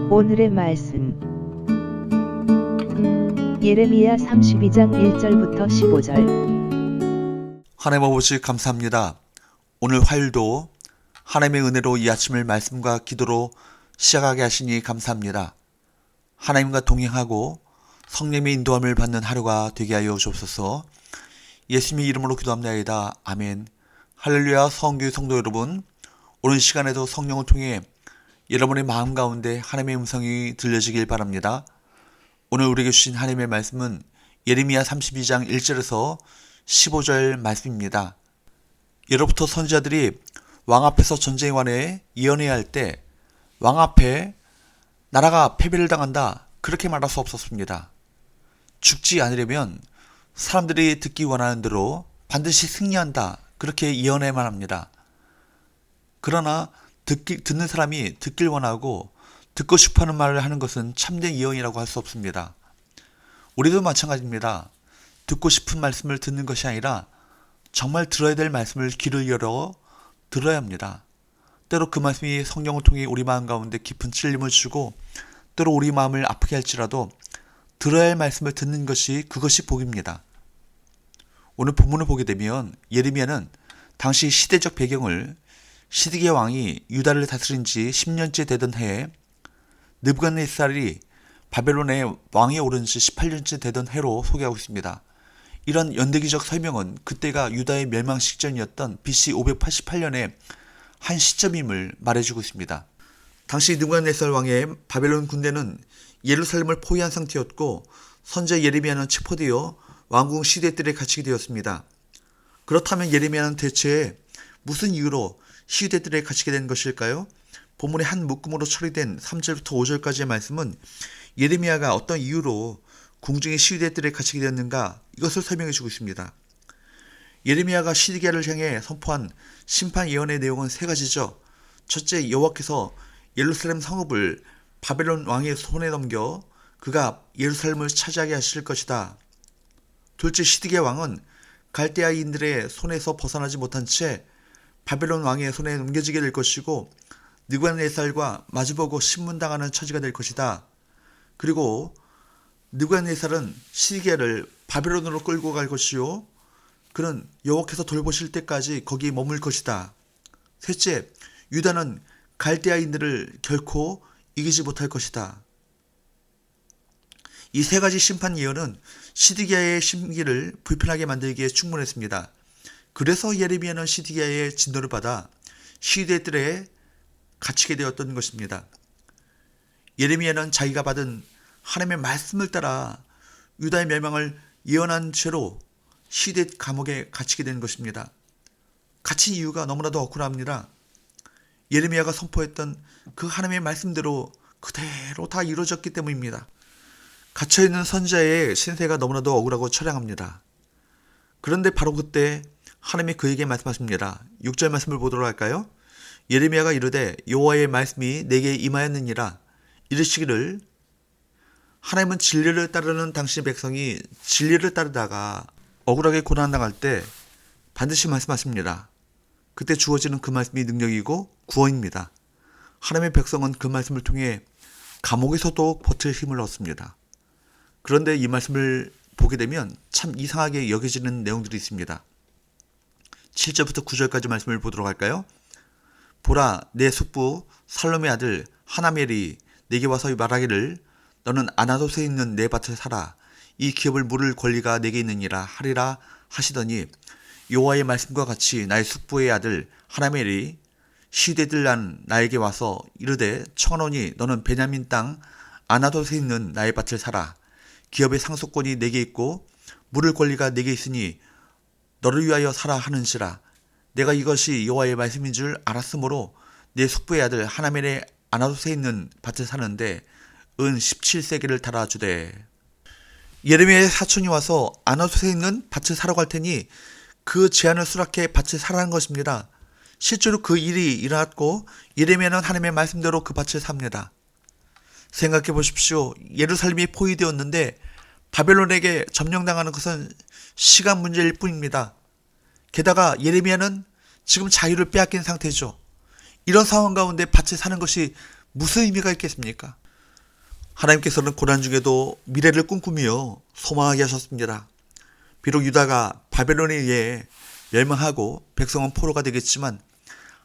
오늘의 말씀 예레미야 32장 1절부터 15절. 하나님 아버지 감사합니다. 오늘 화요일도 하나님의 은혜로 이 아침을 말씀과 기도로 시작하게 하시니 감사합니다. 하나님과 동행하고 성령의 인도함을 받는 하루가 되게 하여 주옵소서. 예수님의 이름으로 기도합니다. 아멘. 할렐루야. 성교회 성도 여러분, 오늘 시간에도 성령을 통해 여러분의 마음 가운데 하나님의 음성이 들려지길 바랍니다. 오늘 우리에게 주신 하나님의 말씀은 예레미야 32장 1절에서 15절 말씀입니다. 예로부터 선지자들이 왕 앞에서 전쟁에 관해 예언해야 할 때 왕 앞에 나라가 패배를 당한다 그렇게 말할 수 없었습니다. 죽지 않으려면 사람들이 듣기 원하는 대로 반드시 승리한다 그렇게 예언해야만 합니다. 그러나 듣는 사람이 듣길 원하고 듣고 싶어하는 말을 하는 것은 참된 예언이라고 할 수 없습니다. 우리도 마찬가지입니다. 듣고 싶은 말씀을 듣는 것이 아니라 정말 들어야 될 말씀을 귀를 열어 들어야 합니다. 때로 그 말씀이 성령을 통해 우리 마음 가운데 깊은 찔림을 주고 때로 우리 마음을 아프게 할지라도 들어야 할 말씀을 듣는 것이 그것이 복입니다. 오늘 본문을 보게 되면 예레미야는 당시 시대적 배경을 시드기야 왕이 유다를 다스린 지 10년째 되던 해에 느부갓네살이 바벨론의 왕에 오른 지 18년째 되던 해로 소개하고 있습니다. 이런 연대기적 설명은 그때가 유다의 멸망 직전이었던 BC 588년의 한 시점임을 말해주고 있습니다. 당시 느부갓네살 왕의 바벨론 군대는 예루살렘을 포위한 상태였고 선지자 예레미야는 체포되어 왕궁 시대들에 갇히게 되었습니다. 그렇다면 예레미야는 대체 무슨 이유로 시대들에 갇히게 된 것일까요? 본문의 한 묶음으로 처리된 3절부터 5절까지의 말씀은 예레미야가 어떤 이유로 궁중의 시위대들에 갇히게 되었는가 이것을 설명해 주고 있습니다. 예레미야가 시드기야를 향해 선포한 심판 예언의 내용은 세 가지죠. 첫째, 여호와께서 예루살렘 성읍을 바벨론 왕의 손에 넘겨 그가 예루살렘을 차지하게 하실 것이다. 둘째, 시드기야 왕은 갈대아인들의 손에서 벗어나지 못한 채 바벨론 왕의 손에 넘겨지게 될 것이고 느부갓네살과 마주보고 신문당하는 처지가 될 것이다. 그리고 느부갓네살은 시드기야를 바벨론으로 끌고 갈 것이요 그는 여호와께서 돌보실 때까지 거기 머물 것이다. 셋째, 유다는 갈대아인들을 결코 이기지 못할 것이다. 이 세 가지 심판 예언은 시드기야의 심기를 불편하게 만들기에 충분했습니다. 그래서 예레미야는 시드기야의 진노를 받아 시대들에 갇히게 되었던 것입니다. 예레미야는 자기가 받은 하나님의 말씀을 따라 유다의 멸망을 예언한 채로 시대 감옥에 갇히게 된 것입니다. 갇힌 이유가 너무나도 억울합니다. 예레미야가 선포했던 그 하나님의 말씀대로 그대로 다 이루어졌기 때문입니다. 갇혀있는 선지자의 신세가 너무나도 억울하고 처량합니다. 그런데 바로 그때 하나님이 그에게 말씀하십니다. 6절 말씀을 보도록 할까요? 예레미야가 이르되 여호와의 말씀이 내게 임하였느니라. 이르시기를 하나님은 진리를 따르는 당신의 백성이 진리를 따르다가 억울하게 고난당할 때 반드시 말씀하십니다. 그때 주어지는 그 말씀이 능력이고 구원입니다. 하나님의 백성은 그 말씀을 통해 감옥에서도 버틸 힘을 얻습니다. 그런데 이 말씀을 보게 되면 참 이상하게 여겨지는 내용들이 있습니다. 7절부터 9절까지 말씀을 보도록 할까요? 보라, 내 숙부 살롬의 아들 하나멜이 내게 와서 말하기를 너는 아나돗에 있는 내 밭을 사라. 이 기업을 물을 권리가 내게 있느니라 하리라 하시더니 여호와의 말씀과 같이 나의 숙부의 아들 하나멜이 시대들 난 나에게 와서 이르되 청하노니 너는 베냐민 땅 아나돗에 있는 나의 밭을 사라. 기업의 상속권이 내게 있고 물을 권리가 내게 있으니 너를 위하여 사라 하는지라. 내가 이것이 여호와의 말씀인 줄 알았으므로 내 숙부의 아들 하나멜의 아나돗에 있는 밭을 사는데 은 17세겔을 달아주되. 예레미야의 사촌이 와서 아나돗에 있는 밭을 사러 갈 테니 그 제안을 수락해 밭을 사라는 것입니다. 실제로 그 일이 일어났고 예레미야는 하나님의 말씀대로 그 밭을 삽니다. 생각해 보십시오. 예루살렘이 포위되었는데 바벨론에게 점령당하는 것은 시간 문제일 뿐입니다. 게다가 예레미야는 지금 자유를 빼앗긴 상태죠. 이런 상황 가운데 밭에 사는 것이 무슨 의미가 있겠습니까? 하나님께서는 고난 중에도 미래를 꿈꾸며 소망하게 하셨습니다. 비록 유다가 바벨론에 의해 멸망하고 백성은 포로가 되겠지만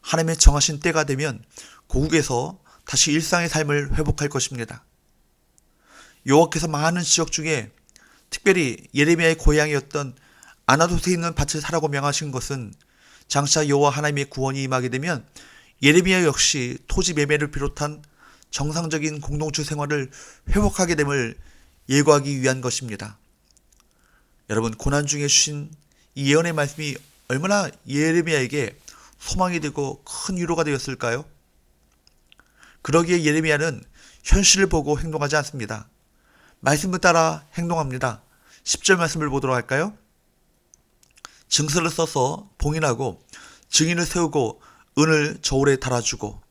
하나님의 정하신 때가 되면 고국에서 다시 일상의 삶을 회복할 것입니다. 여호와께서 많은 지역 중에 특별히 예레미야의 고향이었던 아나돗에 있는 밭을 사라고 명하신 것은 장차 여호와 하나님의 구원이 임하게 되면 예레미야 역시 토지 매매를 비롯한 정상적인 공동체 생활을 회복하게 됨을 예고하기 위한 것입니다. 여러분, 고난 중에 주신 이 예언의 말씀이 얼마나 예레미야에게 소망이 되고 큰 위로가 되었을까요? 그러기에 예레미야는 현실을 보고 행동하지 않습니다. 말씀을 따라 행동합니다. 10절 말씀을 보도록 할까요? 증서를 써서 봉인하고 증인을 세우고 은을 저울에 달아주고.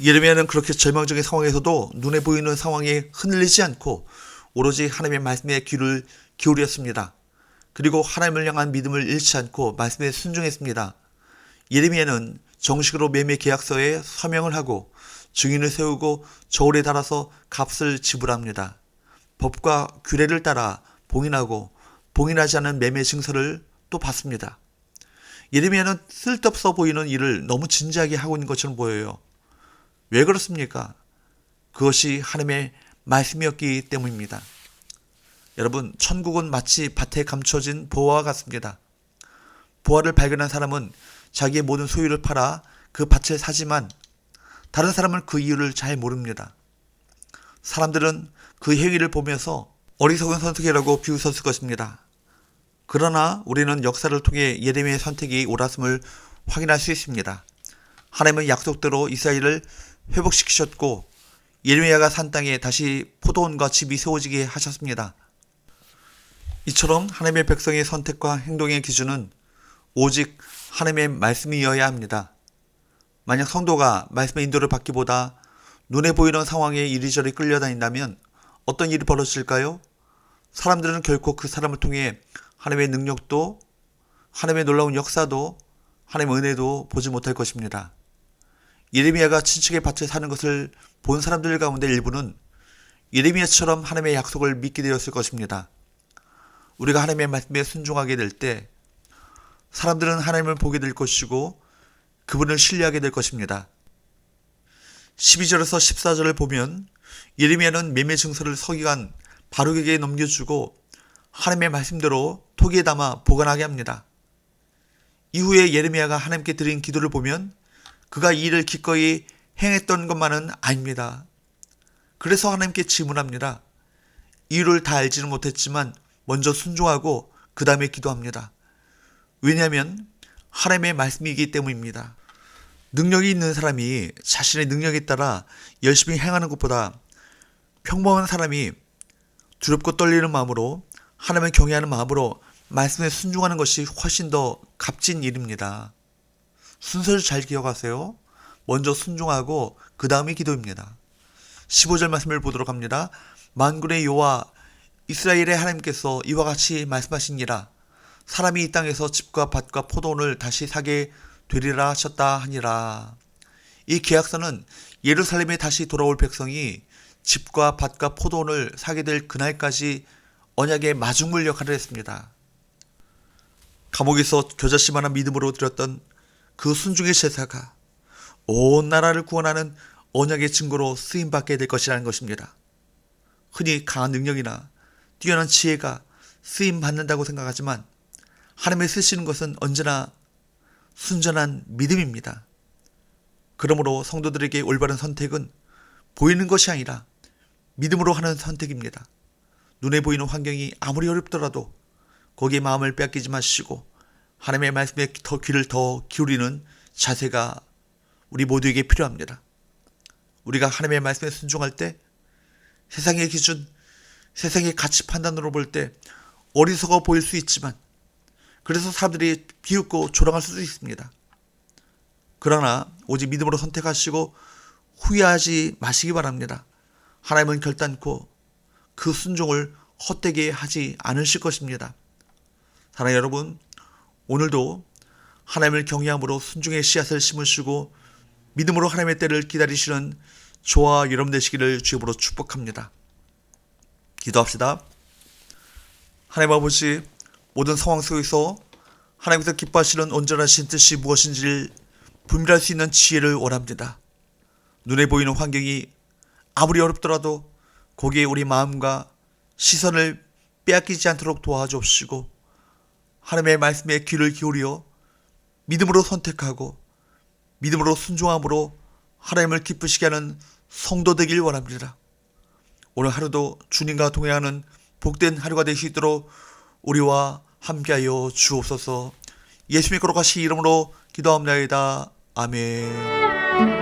예레미야는 그렇게 절망적인 상황에서도 눈에 보이는 상황에 흔들리지 않고 오로지 하나님의 말씀에 귀를 기울였습니다. 그리고 하나님을 향한 믿음을 잃지 않고 말씀에 순종했습니다. 예레미야는 정식으로 매매 계약서에 서명을 하고 증인을 세우고 저울에 달아서 값을 지불합니다. 법과 규례를 따라 봉인하고 봉인하지 않은 매매 증서를 또 받습니다. 예레미야는 쓸데없어 보이는 일을 너무 진지하게 하고 있는 것처럼 보여요. 왜 그렇습니까? 그것이 하나님의 말씀이었기 때문입니다. 여러분, 천국은 마치 밭에 감춰진 보화와 같습니다. 보화를 발견한 사람은 자기의 모든 소유를 팔아 그 밭을 사지만 다른 사람은 그 이유를 잘 모릅니다. 사람들은 그 행위를 보면서 어리석은 선택이라고 비웃었을 것입니다. 그러나 우리는 역사를 통해 예레미야의 선택이 옳았음을 확인할 수 있습니다. 하나님은 약속대로 이스라엘을 회복시키셨고 예레미야가 산 땅에 다시 포도원과 집이 세워지게 하셨습니다. 이처럼 하나님의 백성의 선택과 행동의 기준은 오직 하나님의 말씀이어야 합니다. 만약 성도가 말씀의 인도를 받기보다 눈에 보이는 상황에 이리저리 끌려다닌다면 어떤 일이 벌어질까요? 사람들은 결코 그 사람을 통해 하나님의 능력도, 하나님의 놀라운 역사도, 하나님의 은혜도 보지 못할 것입니다. 예레미야가 친척의 밭에 사는 것을 본 사람들 가운데 일부는 예레미야처럼 하나님의 약속을 믿게 되었을 것입니다. 우리가 하나님의 말씀에 순종하게 될 때 사람들은 하나님을 보게 될 것이고 그분을 신뢰하게 될 것입니다. 12절에서 14절을 보면 예레미야는 매매 증서를 서기관 바룩에게 넘겨주고 하나님의 말씀대로 토기에 담아 보관하게 합니다. 이후에 예레미야가 하나님께 드린 기도를 보면 그가 이 일을 기꺼이 행했던 것만은 아닙니다. 그래서 하나님께 질문합니다. 이유를 다 알지는 못했지만 먼저 순종하고 그 다음에 기도합니다. 왜냐하면 하나님의 말씀이기 때문입니다. 능력이 있는 사람이 자신의 능력에 따라 열심히 행하는 것보다 평범한 사람이 두렵고 떨리는 마음으로 하나님을 경외하는 마음으로 말씀에 순종하는 것이 훨씬 더 값진 일입니다. 순서를 잘 기억하세요. 먼저 순종하고 그 다음에 기도입니다. 15절 말씀을 보도록 합니다. 만군의 여호와 이스라엘의 하나님께서 이와 같이 말씀하시니라. 사람이 이 땅에서 집과 밭과 포도원을 다시 사게 되리라 하셨다 하니라. 이 계약서는 예루살렘에 다시 돌아올 백성이 집과 밭과 포도원을 사게 될 그날까지 언약의 마중물 역할을 했습니다. 감옥에서 겨자씨만한 믿음으로 드렸던 그 순종의 제사가 온 나라를 구원하는 언약의 증거로 쓰임받게 될 것이라는 것입니다. 흔히 강한 능력이나 뛰어난 지혜가 쓰임받는다고 생각하지만 하나님의 쓰시는 것은 언제나 순전한 믿음입니다. 그러므로 성도들에게 올바른 선택은 보이는 것이 아니라 믿음으로 하는 선택입니다. 눈에 보이는 환경이 아무리 어렵더라도 거기에 마음을 빼앗기지 마시고 하나님의 말씀에 귀를 더 기울이는 자세가 우리 모두에게 필요합니다. 우리가 하나님의 말씀에 순종할 때 세상의 기준, 세상의 가치 판단으로 볼 때 어리석어 보일 수 있지만 그래서 사람들이 비웃고 조롱할 수도 있습니다. 그러나 오직 믿음으로 선택하시고 후회하지 마시기 바랍니다. 하나님은 결단코 그 순종을 헛되게 하지 않으실 것입니다. 사랑하는 여러분, 오늘도 하나님을 경외함으로 순종의 씨앗을 심으시고 믿음으로 하나님의 때를 기다리시는 저와 여러분 되시기를 주님으로 축복합니다. 기도합시다. 하나님 아버지, 모든 상황 속에서 하나님께서 기뻐하시는 온전하신 뜻이 무엇인지를 분별할 수 있는 지혜를 원합니다. 눈에 보이는 환경이 아무리 어렵더라도 거기에 우리 마음과 시선을 빼앗기지 않도록 도와주옵시고 하나님의 말씀에 귀를 기울여 믿음으로 선택하고 믿음으로 순종함으로 하나님을 기쁘시게 하는 성도 되길 원합니다. 오늘 하루도 주님과 동행하는 복된 하루가 될 수 있도록 우리와 함께하여 주옵소서. 예수님의 거룩하신 이름으로 기도합니다. 아멘.